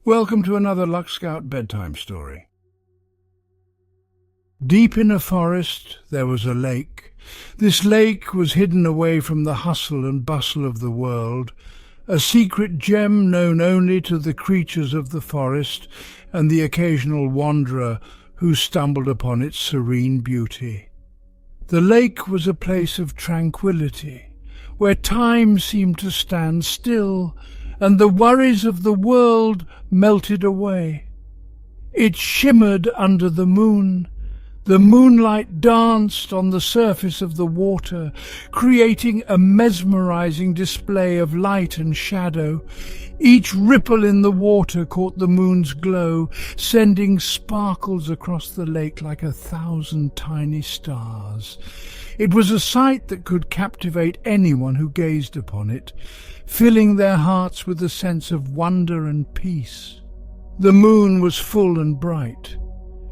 Welcome to another Luck Scout bedtime story. Deep in a forest there was a lake. This lake was hidden away from the hustle and bustle of the world, a secret gem known only to the creatures of the forest and the occasional wanderer who stumbled upon its serene beauty. The lake was a place of tranquility, where time seemed to stand still and the worries of the world melted away. It shimmered under the moon. The moonlight danced on the surface of the water, creating a mesmerizing display of light and shadow. Each ripple in the water caught the moon's glow, sending sparkles across the lake like 1,000 tiny stars. It was a sight that could captivate anyone who gazed upon it, filling their hearts with a sense of wonder and peace. The moon was full and bright.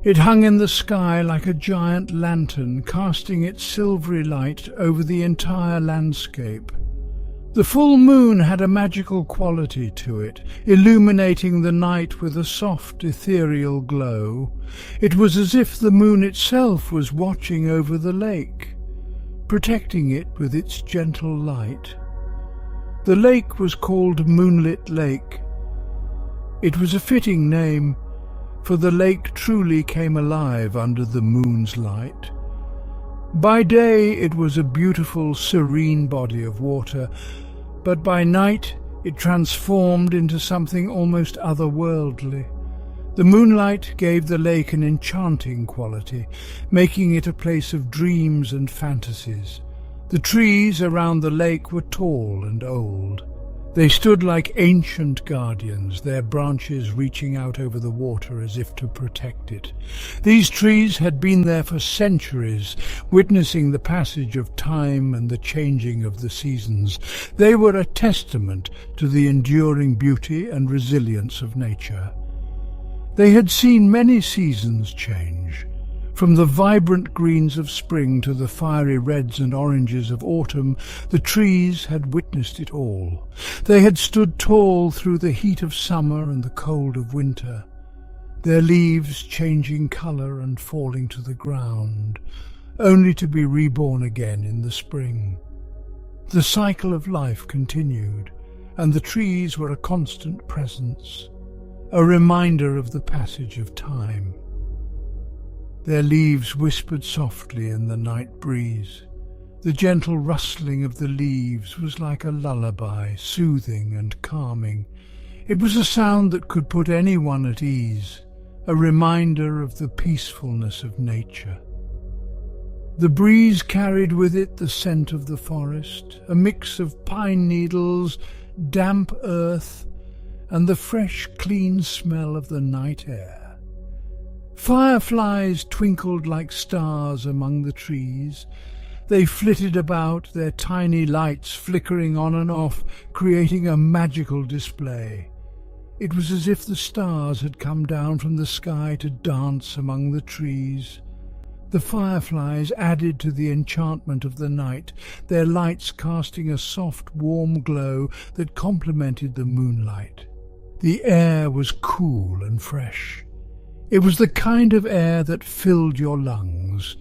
It hung in the sky like a giant lantern, casting its silvery light over the entire landscape. The full moon had a magical quality to it, illuminating the night with a soft, ethereal glow. It was as if the moon itself was watching over the lake, protecting it with its gentle light. The lake was called Moonlit Lake. It was a fitting name, for the lake truly came alive under the moon's light. By day it was a beautiful, serene body of water, but by night it transformed into something almost otherworldly. The moonlight gave the lake an enchanting quality, making it a place of dreams and fantasies. The trees around the lake were tall and old. They stood like ancient guardians, their branches reaching out over the water as if to protect it. These trees had been there for centuries, witnessing the passage of time and the changing of the seasons. They were a testament to the enduring beauty and resilience of nature. They had seen many seasons change, from the vibrant greens of spring to the fiery reds and oranges of autumn. The trees had witnessed it all. They had stood tall through the heat of summer and the cold of winter, their leaves changing colour and falling to the ground, only to be reborn again in the spring. The cycle of life continued, and the trees were a constant presence, a reminder of the passage of time. Their leaves whispered softly in the night breeze. The gentle rustling of the leaves was like a lullaby, soothing and calming. It was a sound that could put anyone at ease, a reminder of the peacefulness of nature. The breeze carried with it the scent of the forest, a mix of pine needles, damp earth, and the fresh, clean smell of the night air. Fireflies twinkled like stars among the trees. They flitted about, their tiny lights flickering on and off, creating a magical display. It was as if the stars had come down from the sky to dance among the trees. The fireflies added to the enchantment of the night, their lights casting a soft, warm glow that complemented the moonlight. The air was cool and fresh. It was the kind of air that filled your lungs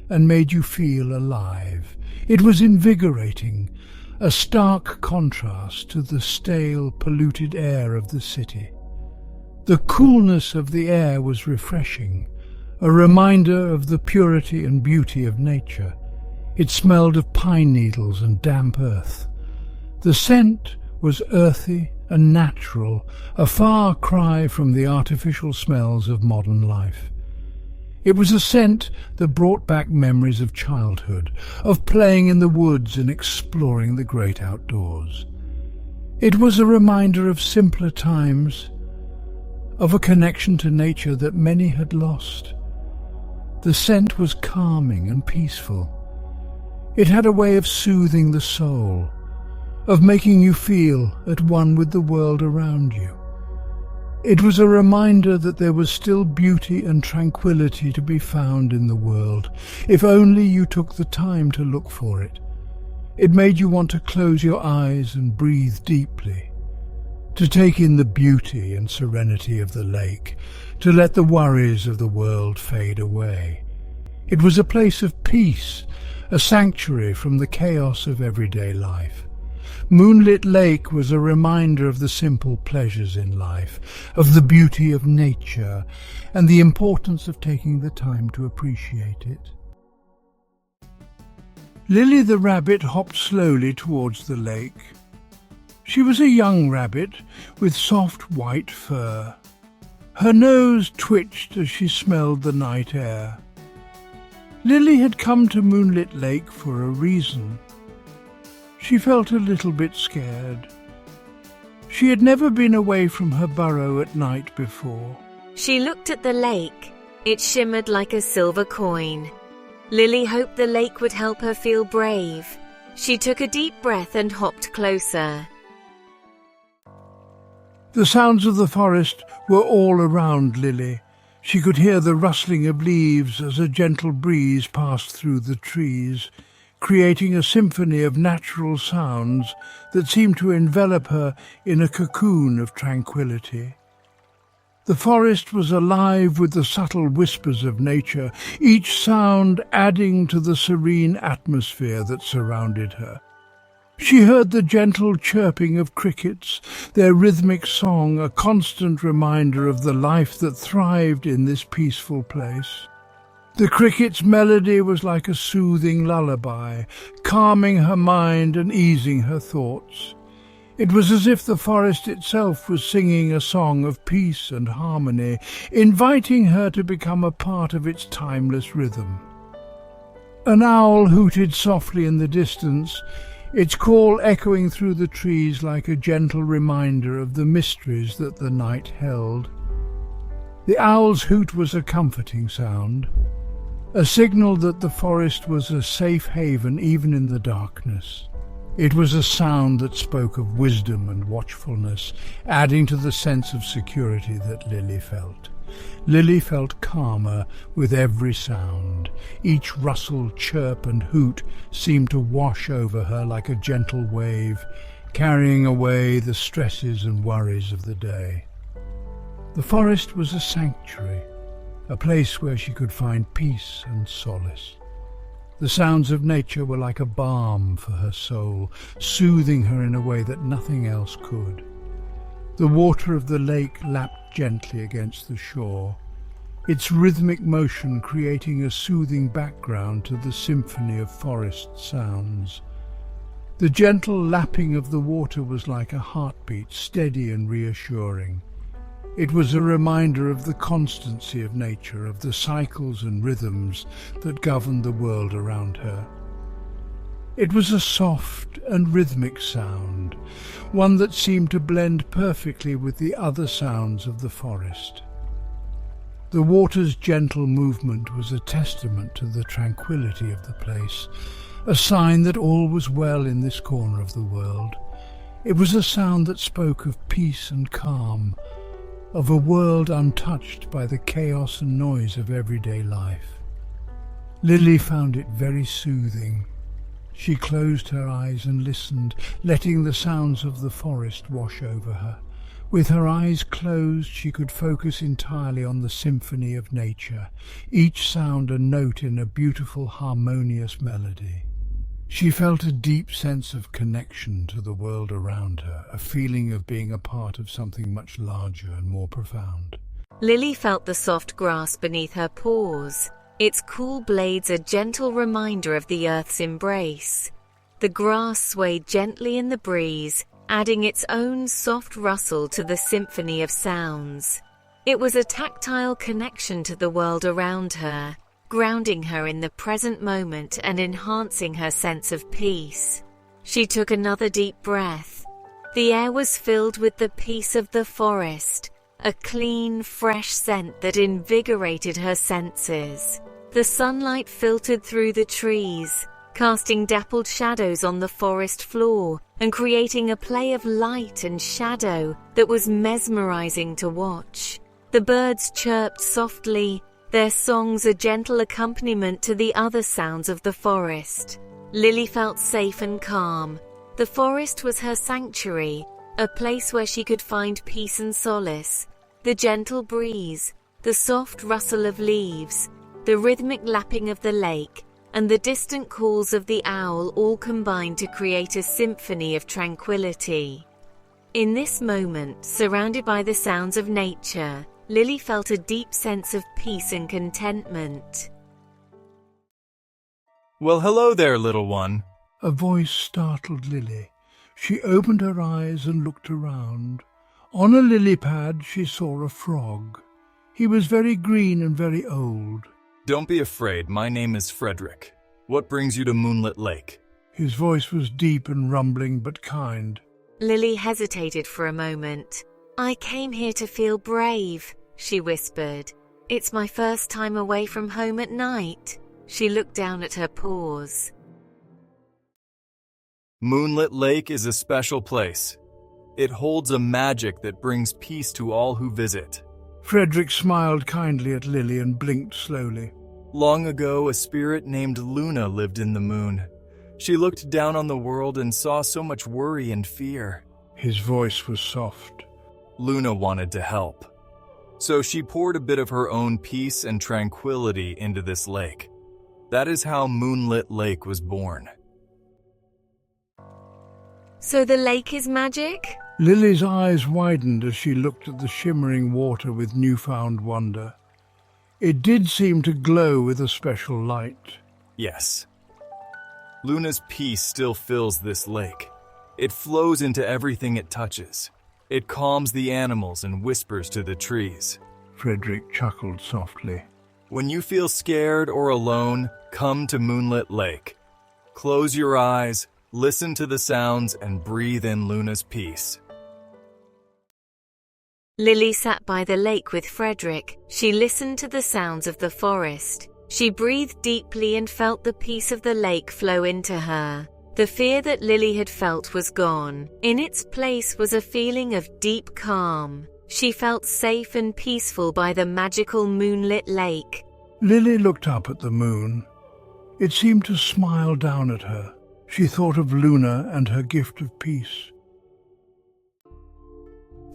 and made you feel alive. It was invigorating, a stark contrast to the stale, polluted air of the city. The coolness of the air was refreshing, a reminder of the purity and beauty of nature. It smelled of pine needles and damp earth. The scent was earthy and natural, a far cry from the artificial smells of modern life. It was a scent that brought back memories of childhood, of playing in the woods and exploring the great outdoors. It was a reminder of simpler times, of a connection to nature that many had lost. The scent was calming and peaceful. It had a way of soothing the soul, of making you feel at one with the world around you. It was a reminder that there was still beauty and tranquility to be found in the world, if only you took the time to look for it. It made you want to close your eyes and breathe deeply. to take in the beauty and serenity of the lake, to let the worries of the world fade away. It was a place of peace, a sanctuary from the chaos of everyday life. Moonlit Lake was a reminder of the simple pleasures in life, of the beauty of nature, and the importance of taking the time to appreciate it. Lily the rabbit hopped slowly towards the lake. She was a young rabbit with soft white fur. Her nose twitched as she smelled the night air. Lily had come to Moonlit Lake for a reason. She felt a little bit scared. She had never been away from her burrow at night before. She looked at the lake. It shimmered like a silver coin. Lily hoped the lake would help her feel brave. She took a deep breath and hopped closer. The sounds of the forest were all around Lily. She could hear the rustling of leaves as a gentle breeze passed through the trees, creating a symphony of natural sounds that seemed to envelop her in a cocoon of tranquility. The forest was alive with the subtle whispers of nature, each sound adding to the serene atmosphere that surrounded her. She heard the gentle chirping of crickets, their rhythmic song a constant reminder of the life that thrived in this peaceful place. The cricket's melody was like a soothing lullaby, calming her mind and easing her thoughts. It was as if the forest itself was singing a song of peace and harmony, inviting her to become a part of its timeless rhythm. An owl hooted softly in the distance, its call echoing through the trees like a gentle reminder of the mysteries that the night held. The owl's hoot was a comforting sound, a signal that the forest was a safe haven even in the darkness. It was a sound that spoke of wisdom and watchfulness, adding to the sense of security that Lily felt. Lily felt calmer with every sound. Each rustle, chirp and hoot seemed to wash over her like a gentle wave, carrying away the stresses and worries of the day. The forest was a sanctuary, a place where she could find peace and solace. The sounds of nature were like a balm for her soul, soothing her in a way that nothing else could. The water of the lake lapped gently against the shore, its rhythmic motion creating a soothing background to the symphony of forest sounds. The gentle lapping of the water was like a heartbeat, steady and reassuring. It was a reminder of the constancy of nature, of the cycles and rhythms that governed the world around her. It was a soft and rhythmic sound, one that seemed to blend perfectly with the other sounds of the forest. The water's gentle movement was a testament to the tranquility of the place, a sign that all was well in this corner of the world. It was a sound that spoke of peace and calm, of a world untouched by the chaos and noise of everyday life. Lily found it very soothing. She closed her eyes and listened, letting the sounds of the forest wash over her. With her eyes closed, she could focus entirely on the symphony of nature, each sound a note in a beautiful, harmonious melody. She felt a deep sense of connection to the world around her, a feeling of being a part of something much larger and more profound. Lily felt the soft grass beneath her paws, its cool blades a gentle reminder of the earth's embrace. The grass swayed gently in the breeze, adding its own soft rustle to the symphony of sounds. It was a tactile connection to the world around her, grounding her in the present moment and enhancing her sense of peace. She took another deep breath. The air was filled with the peace of the forest, a clean, fresh scent that invigorated her senses. The sunlight filtered through the trees, casting dappled shadows on the forest floor and creating a play of light and shadow that was mesmerizing to watch. The birds chirped softly, their songs a gentle accompaniment to the other sounds of the forest. Lily felt safe and calm. The forest was her sanctuary, a place where she could find peace and solace. The gentle breeze, the soft rustle of leaves, the rhythmic lapping of the lake, and the distant calls of the owl all combined to create a symphony of tranquility. In this moment, surrounded by the sounds of nature, Lily felt a deep sense of peace and contentment. Well, hello there, little one. A voice startled Lily. She opened her eyes and looked around. On a lily pad she saw a frog. He was very green and very old. Don't be afraid, my name is Frederick. What brings you to Moonlit Lake? His voice was deep and rumbling but kind. Lily hesitated for a moment. I came here to feel brave, she whispered. It's my first time away from home at night. She looked down at her paws. Moonlit Lake is a special place. It holds a magic that brings peace to all who visit. Frederick smiled kindly at Lily and blinked slowly. Long ago, a spirit named Luna lived in the moon. She looked down on the world and saw so much worry and fear. His voice was soft. Luna wanted to help. So she poured a bit of her own peace and tranquility into this lake. That is how Moonlit Lake was born. So the lake is magic? Lily's eyes widened as she looked at the shimmering water with newfound wonder. It did seem to glow with a special light. Yes. Luna's peace still fills this lake. It flows into everything it touches. It calms the animals and whispers to the trees. Frederick chuckled softly. When you feel scared or alone, come to Moonlit Lake. Close your eyes, listen to the sounds, and breathe in Luna's peace. Lily sat by the lake with Frederick. She listened to the sounds of the forest. She breathed deeply and felt the peace of the lake flow into her. The fear that Lily had felt was gone. In its place was a feeling of deep calm. She felt safe and peaceful by the magical moonlit lake. Lily looked up at the moon. It seemed to smile down at her. She thought of Luna and her gift of peace.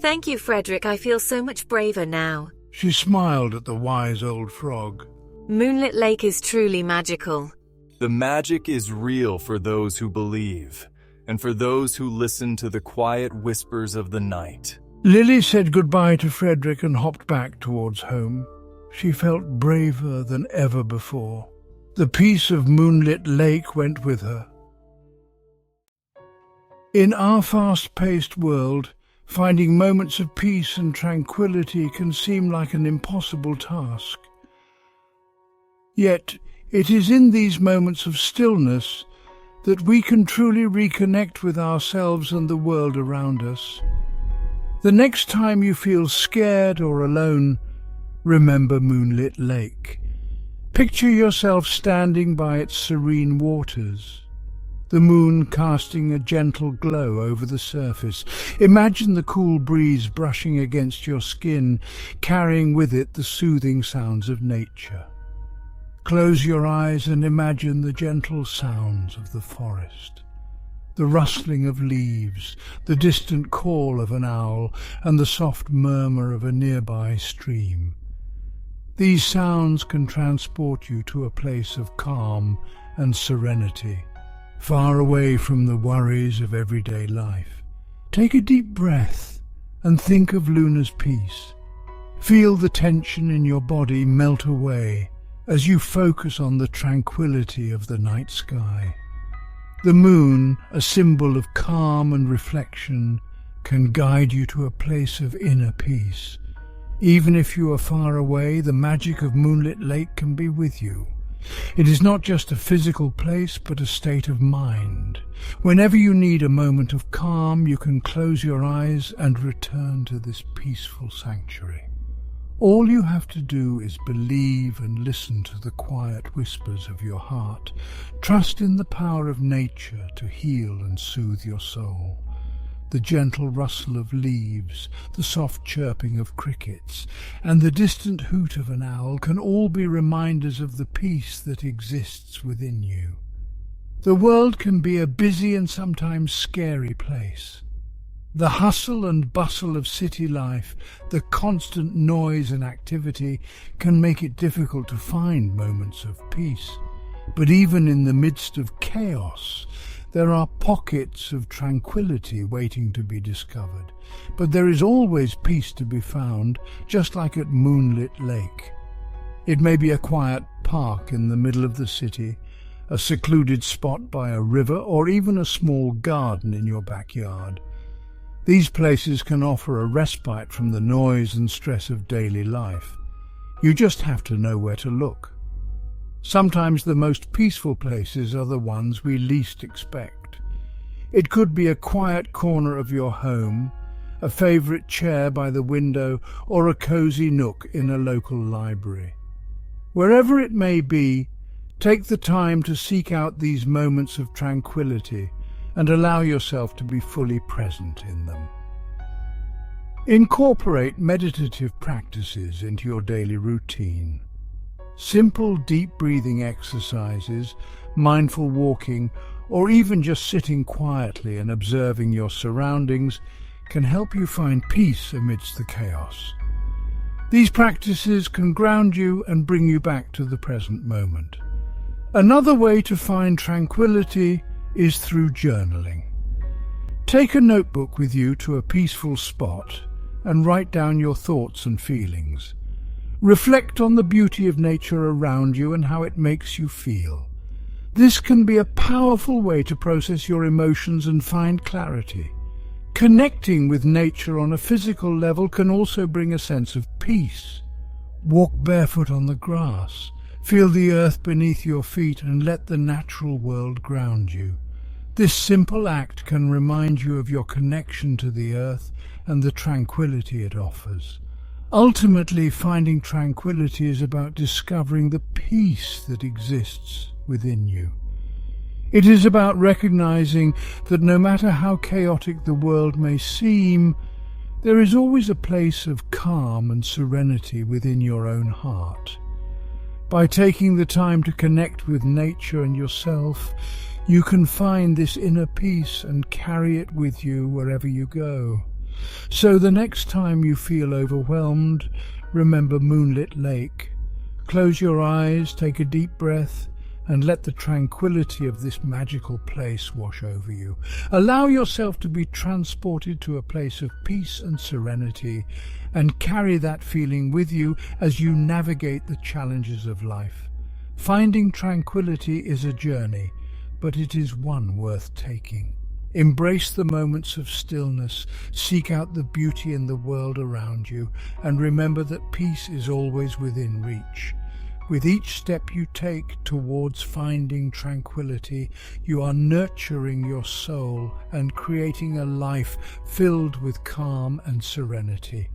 Thank you, Frederick. I feel so much braver now. She smiled at the wise old frog. Moonlit Lake is truly magical. The magic is real for those who believe, and for those who listen to the quiet whispers of the night. Lily said goodbye to Frederick and hopped back towards home. She felt braver than ever before. The peace of Moonlit Lake went with her. In our fast-paced world, finding moments of peace and tranquility can seem like an impossible task. Yet, it is in these moments of stillness that we can truly reconnect with ourselves and the world around us. The next time you feel scared or alone, remember Moonlit Lake. Picture yourself standing by its serene waters, the moon casting a gentle glow over the surface. Imagine the cool breeze brushing against your skin, carrying with it the soothing sounds of nature. Close your eyes and imagine the gentle sounds of the forest, the rustling of leaves, the distant call of an owl, and the soft murmur of a nearby stream. These sounds can transport you to a place of calm and serenity, far away from the worries of everyday life. Take a deep breath and think of Luna's peace. Feel the tension in your body melt away as you focus on the tranquility of the night sky. The moon, a symbol of calm and reflection, can guide you to a place of inner peace. Even if you are far away, the magic of Moonlit Lake can be with you. It is not just a physical place, but a state of mind. Whenever you need a moment of calm, you can close your eyes and return to this peaceful sanctuary. All you have to do is believe and listen to the quiet whispers of your heart. Trust in the power of nature to heal and soothe your soul. The gentle rustle of leaves, the soft chirping of crickets, and the distant hoot of an owl can all be reminders of the peace that exists within you. The world can be a busy and sometimes scary place, The hustle and bustle of city life, the constant noise and activity can make it difficult to find moments of peace. But even in the midst of chaos, there are pockets of tranquility waiting to be discovered. But there is always peace to be found, just like at Moonlit Lake. It may be a quiet park in the middle of the city, a secluded spot by a river, or even a small garden in your backyard. These places can offer a respite from the noise and stress of daily life. You just have to know where to look. Sometimes the most peaceful places are the ones we least expect. It could be a quiet corner of your home, a favorite chair by the window, or a cozy nook in a local library. Wherever it may be, take the time to seek out these moments of tranquility and allow yourself to be fully present in them. Incorporate meditative practices into your daily routine. Simple deep breathing exercises, mindful walking, or even just sitting quietly and observing your surroundings can help you find peace amidst the chaos. These practices can ground you and bring you back to the present moment. Another way to find tranquility is through journaling. Take a notebook with you to a peaceful spot and write down your thoughts and feelings. Reflect on the beauty of nature around you and how it makes you feel. This can be a powerful way to process your emotions and find clarity. Connecting with nature on a physical level can also bring a sense of peace. Walk barefoot on the grass. Feel the earth beneath your feet and let the natural world ground you. This simple act can remind you of your connection to the earth and the tranquility it offers. Ultimately, finding tranquility is about discovering the peace that exists within you. It is about recognizing that no matter how chaotic the world may seem, there is always a place of calm and serenity within your own heart. By taking the time to connect with nature and yourself, you can find this inner peace and carry it with you wherever you go. So the next time you feel overwhelmed, remember Moonlit Lake. Close your eyes, take a deep breath, and let the tranquility of this magical place wash over you. Allow yourself to be transported to a place of peace and serenity, and carry that feeling with you as you navigate the challenges of life. Finding tranquility is a journey, but it is one worth taking. Embrace the moments of stillness, seek out the beauty in the world around you, and remember that peace is always within reach. With each step you take towards finding tranquility, you are nurturing your soul and creating a life filled with calm and serenity.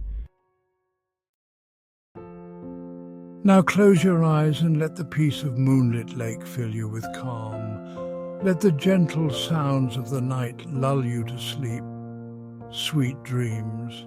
Now close your eyes and let the peace of Moonlit Lake fill you with calm. Let the gentle sounds of the night lull you to sleep. Sweet dreams.